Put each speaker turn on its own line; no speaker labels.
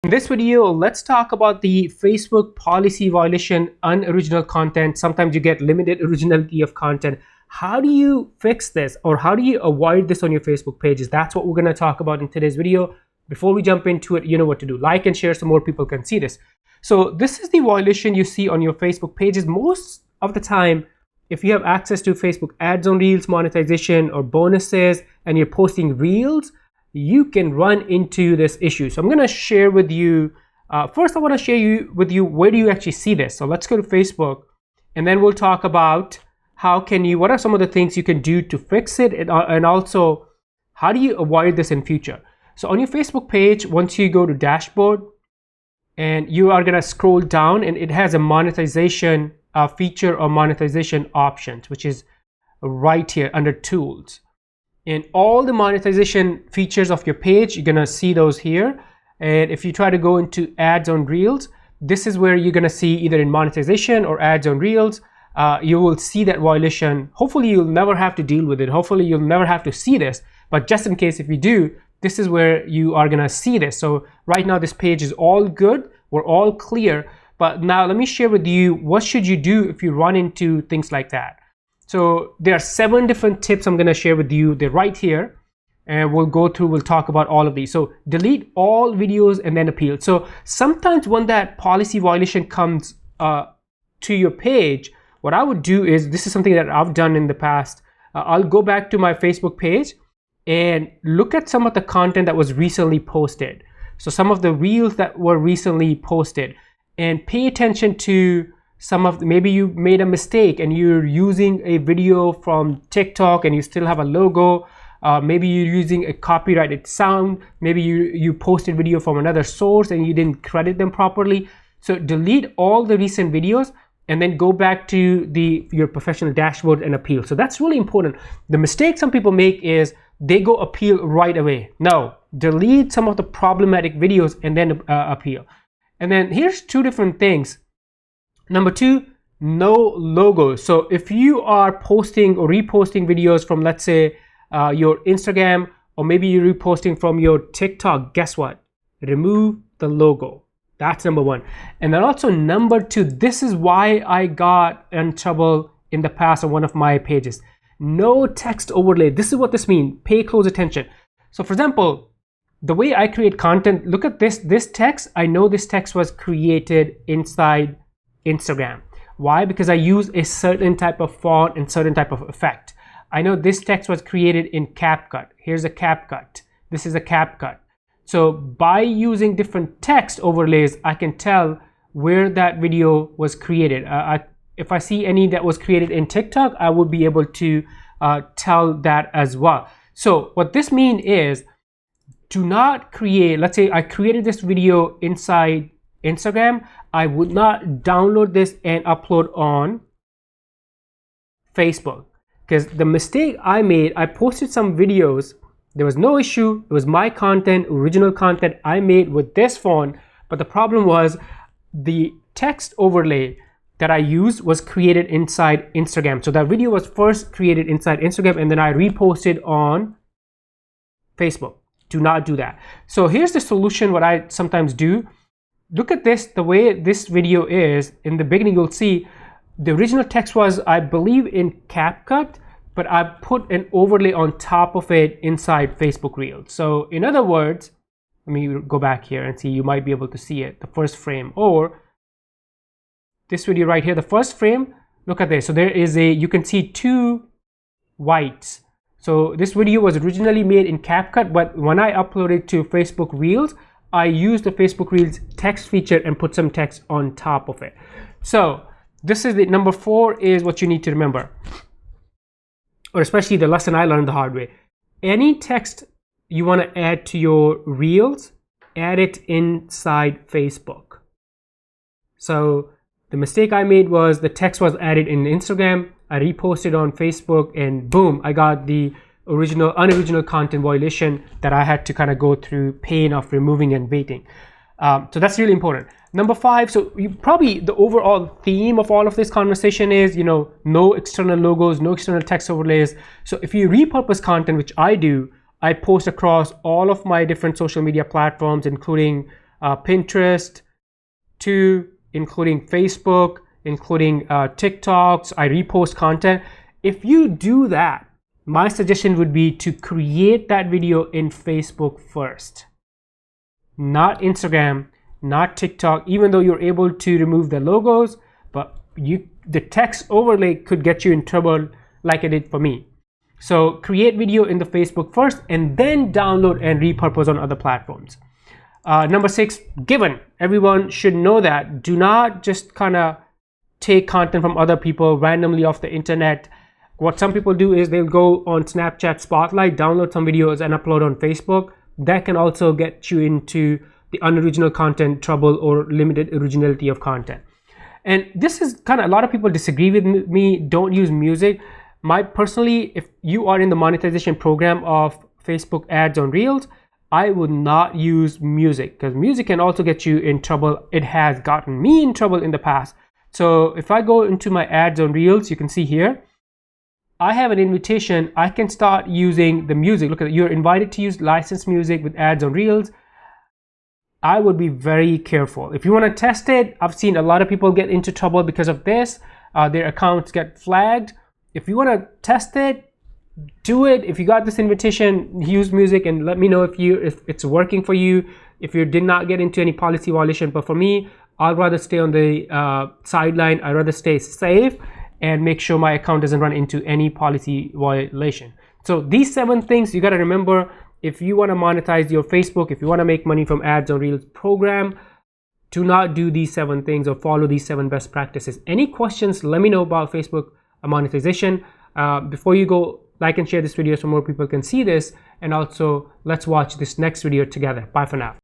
In this video, let's talk about the Facebook policy violation, unoriginal content. Sometimes you get limited originality of content. How do you fix this, or how do you avoid this on your Facebook pages? That's what we're going to talk about in today's video. Before we jump into it, you know what to do. Like and share so more people can see this. So this is the violation you see on your Facebook pages. Most of the time, if you have access to Facebook ads on Reels, monetization, or bonuses, and you're posting Reels, you can run into this issue. So I'm going to share with you, first I want to share with you where do you actually see this. So let's go to Facebook, and then we'll talk about what are some of the things you can do to fix it, and also how do you avoid this in future. So on your Facebook page, once you go to dashboard, and you are going to scroll down, and it has a monetization feature or monetization options, which is right here under tools. And all the monetization features of your page, you're gonna see those here. And if you try to go into ads on Reels, this is where you're gonna see either in monetization or ads on Reels, you will see that violation. Hopefully you'll never have to deal with it. Hopefully you'll never have to see this, but just in case if you do, this is where you are gonna see this. So right now this page is all good, we're all clear, but now let me share with you what should you do if you run into things like that. So there are 7 different tips I'm going to share with you. They're right here, and we'll talk about all of these. So delete all videos and then appeal. So sometimes when that policy violation comes to your page, what I would do is, this is something that I've done in the past. I'll go back to my Facebook page and look at some of the content that was recently posted. So some of the Reels that were recently posted, and pay attention to maybe you made a mistake and you're using a video from TikTok and you still have a logo. Maybe you're using a copyrighted sound. Maybe you posted video from another source and you didn't credit them properly. So delete all the recent videos and then go back to your professional dashboard and appeal. So that's really important. The mistake some people make is they go appeal right away. No, delete some of the problematic videos and then appeal. And then here's 2 different things. Number 2, no logos. So if you are posting or reposting videos from, let's say, your Instagram, or maybe you're reposting from your TikTok, guess what? Remove the logo. That's number 1. And then also number 2, this is why I got in trouble in the past on one of my pages. No text overlay. This is what this means. Pay close attention. So for example, the way I create content, look at this text. I know this text was created inside Instagram. Why? Because I use a certain type of font and certain type of effect. I know this text was created in CapCut. Here's a CapCut. This is a CapCut. So by using different text overlays, I can tell where that video was created. If I see any that was created in TikTok, I would be able to tell that as well. So what this means is, do not create, let's say I created this video inside Instagram, I would not download this and upload on Facebook, because the mistake I made, I posted some videos, there was no issue, it was my content, original content I made with this font, but the problem was the text overlay that I used was created inside Instagram. So that video was first created inside Instagram and then I reposted on Facebook. Do not do that. So here's the solution. What I sometimes do, look at this, the way this video is. In the beginning, you'll see the original text was, I believe, in CapCut, but I put an overlay on top of it inside Facebook Reels. So in other words, let me go back here and see, you might be able to see it, the first frame, or this video right here, the first frame, look at this. So there is you can see 2 whites. So this video was originally made in CapCut, but when I uploaded to Facebook Reels, I used the Facebook Reels text feature and put some text on top of it. So this is the number 4 is what you need to remember, or especially the lesson I learned the hard way. Any text you want to add to your Reels, add it inside Facebook. So the mistake I made was the text was added in Instagram, I reposted on Facebook, and boom, I got the unoriginal content violation that I had to kind of go through pain of removing and waiting. So that's really important. Number 5, so the overall theme of all of this conversation is, no external logos, no external text overlays. So if you repurpose content, which I do, I post across all of my different social media platforms, including Pinterest, to including Facebook, including TikToks. I repost content. If you do that, my suggestion would be to create that video in Facebook first, not Instagram, not TikTok, even though you're able to remove the logos, but the text overlay could get you in trouble like it did for me. So create video in the Facebook first and then download and repurpose on other platforms. Number 6, given. Everyone should know that. Do not just kind of take content from other people randomly off the internet. What some people do is they'll go on Snapchat Spotlight, download some videos and upload on Facebook. That can also get you into the unoriginal content trouble or limited originality of content. And this is kind of, a lot of people disagree with me. Don't use music. Personally, if you are in the monetization program of Facebook ads on Reels, I would not use music, because music can also get you in trouble. It has gotten me in trouble in the past. So if I go into my ads on Reels, you can see here, I have an invitation. I can start using the music. Look at it. You're invited to use licensed music with ads on Reels. I would be very careful. If you want to test it, I've seen a lot of people get into trouble because of this. Their accounts get flagged. If you want to test it, do it. If you got this invitation, use music and let me know if it's working for you, if you did not get into any policy violation. But for me, I'd rather stay on the sideline. I'd rather stay safe and make sure my account doesn't run into any policy violation. So these 7 things you got to remember. If you want to monetize your Facebook, if you want to make money from ads on Reels program, do not do these 7 things or follow these 7 best practices. Any questions, let me know about Facebook monetization. Before you go, like and share this video so more people can see this. And also, let's watch this next video together. Bye for now.